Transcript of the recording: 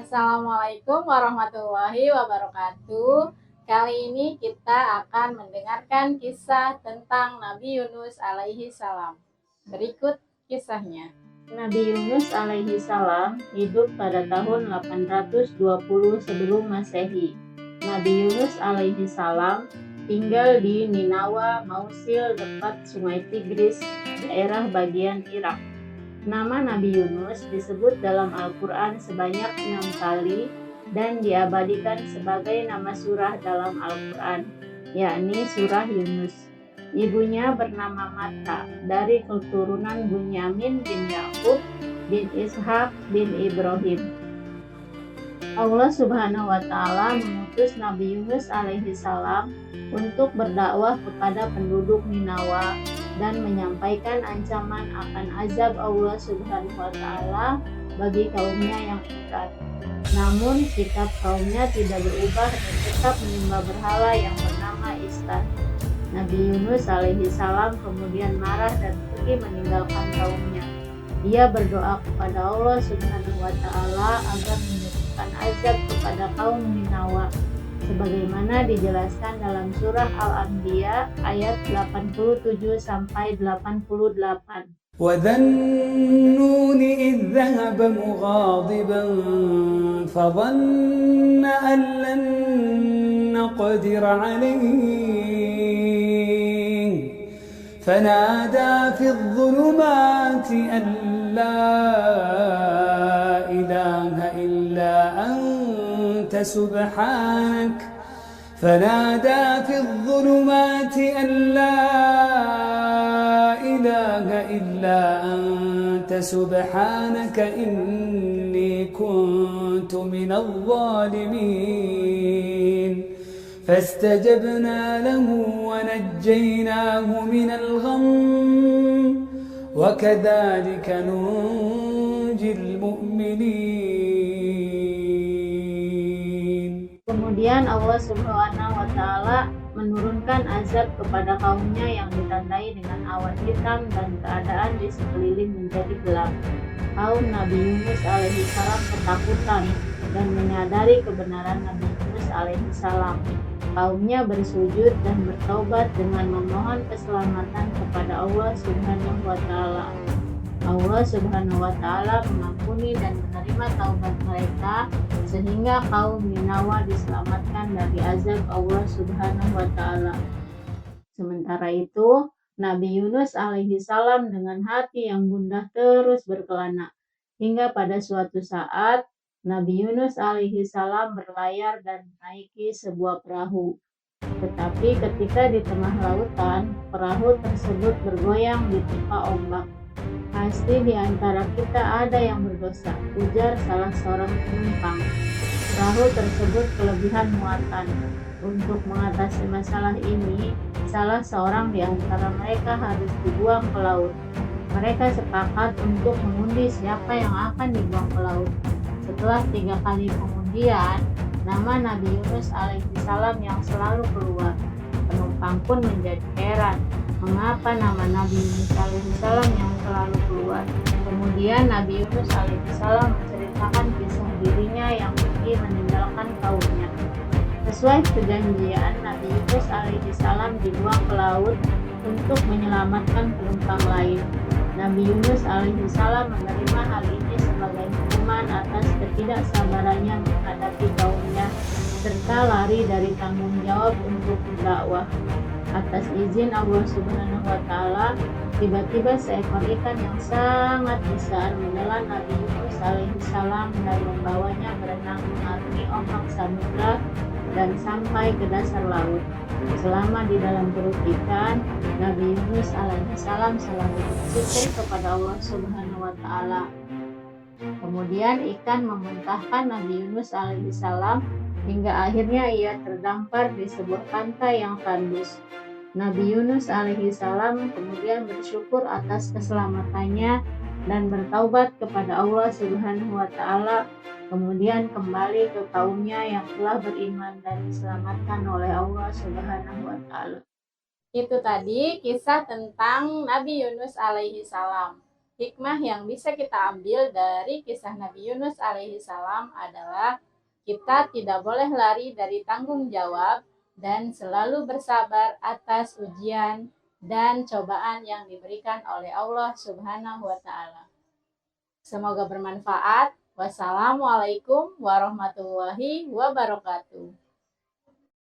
Assalamualaikum warahmatullahi wabarakatuh. Kali ini kita akan mendengarkan kisah tentang Nabi Yunus alaihi salam. Berikut kisahnya. Nabi Yunus alaihi salam hidup pada tahun 820 sebelum Masehi. Nabi Yunus alaihi salam tinggal di Ninawa, Mausil dekat Sungai Tigris, daerah bagian Irak. Nama Nabi Yunus disebut dalam Al-Quran sebanyak 6 kali dan diabadikan sebagai nama surah dalam Al-Quran, yakni surah Yunus. Ibunya bernama Matta dari keturunan Bunyamin bin Yakub bin Ishak bin Ibrahim. Allah Subhanahu wa Ta'ala mengutus Nabi Yunus alaihi salam untuk berdakwah kepada penduduk Ninawa dan menyampaikan ancaman akan azab Allah Subhanahu wa Ta'ala bagi kaumnya yang ingkar. Namun sikap kaumnya tidak berubah dan tetap menyembah berhala yang bernama Istan. Nabi Yunus alaihi salam kemudian marah dan pergi meninggalkan kaumnya. Dia berdoa kepada Allah Subhanahu wa Ta'ala agar menjatuhkan azab kepada kaum Ninawa, sebagaimana dijelaskan dalam surah Al-Anbiya ayat 87 sampai 88. وذا النون إذ ذهب مغاضبا فظن أن لن نقدر عليه فنادى في الظلمات أن لا إله إلا أنت سبحانك فنادى في الظلمات أن لا إله إلا أنت سبحانك إني كنت من الظالمين فاستجبنا له ونجيناه من الغم وكذلك ننجي المؤمنين. Kemudian Allah Subhanahu wa Ta'ala menurunkan azab kepada kaumnya yang ditandai dengan awan hitam dan keadaan di sekeliling menjadi gelap. Kaum Nabi Yunus alaihi salam ketakutan dan menyadari kebenaran Nabi Yunus alaihi salam. Kaumnya bersujud dan bertaubat dengan memohon keselamatan kepada Allah Subhanahu wa Ta'ala. Allah Subhanahu wa Ta'ala mengampuni dan menerima taubat mereka sehingga kaum Ninawa diselamatkan dari azab Allah Subhanahu wa Ta'ala. Sementara itu, Nabi Yunus alaihi salam dengan hati yang gundah terus berkelana hingga pada suatu saat Nabi Yunus alaihi salam berlayar dan menaiki sebuah perahu. Tetapi ketika di tengah lautan, perahu tersebut bergoyang ditimpa ombak. Pasti di antara kita ada yang berdosa, ujar salah seorang penumpang. Perahu tersebut kelebihan muatan. Untuk mengatasi masalah ini, salah seorang di antara mereka harus dibuang ke laut. Mereka sepakat untuk mengundi siapa yang akan dibuang ke laut. Setelah 3 kali pengundian, nama Nabi Yunus alaihi salam yang selalu keluar. Penumpang pun menjadi heran, mengapa nama Nabi Yunus alaihi salam yang selalu keluar. Kemudian Nabi Yunus alaihi salam menceritakan kisah dirinya yang pergi meninggalkan kaumnya. Sesuai perjanjian, Nabi Yunus alaihi salam dibuang ke laut untuk menyelamatkan penumpang lain. Nabi Yunus alaihi salam menerima hal ini sebagai hukuman atas ketidaksabarannya menghadapi kaumnya serta lari dari tanggung jawab untuk berdakwah. Atas izin Allah Subhanahu wa Ta'ala, tiba-tiba seekor ikan yang sangat besar menelan Nabi Yunus alaihi salam dan membawanya berenang mengarungi ombak samudra dan sampai ke dasar laut. Selama di dalam perut ikan, Nabi Yunus alaihi salam selalu berzikir kepada Allah Subhanahu wa Ta'ala. Kemudian ikan memuntahkan Nabi Yunus alaihi salam hingga akhirnya ia terdampar di sebuah pantai yang tandus. Nabi Yunus alaihi salam kemudian bersyukur atas keselamatannya dan bertaubat kepada Allah Subhanahu wa Ta'ala, kemudian kembali ke kaumnya yang telah beriman dan diselamatkan oleh Allah Subhanahu wa Ta'ala. Itu tadi kisah tentang Nabi Yunus alaihi salam. Hikmah yang bisa kita ambil dari kisah Nabi Yunus alaihi salam adalah kita tidak boleh lari dari tanggung jawab dan selalu bersabar atas ujian dan cobaan yang diberikan oleh Allah Subhanahu wa taala. Semoga bermanfaat. Wassalamualaikum warahmatullahi wabarakatuh.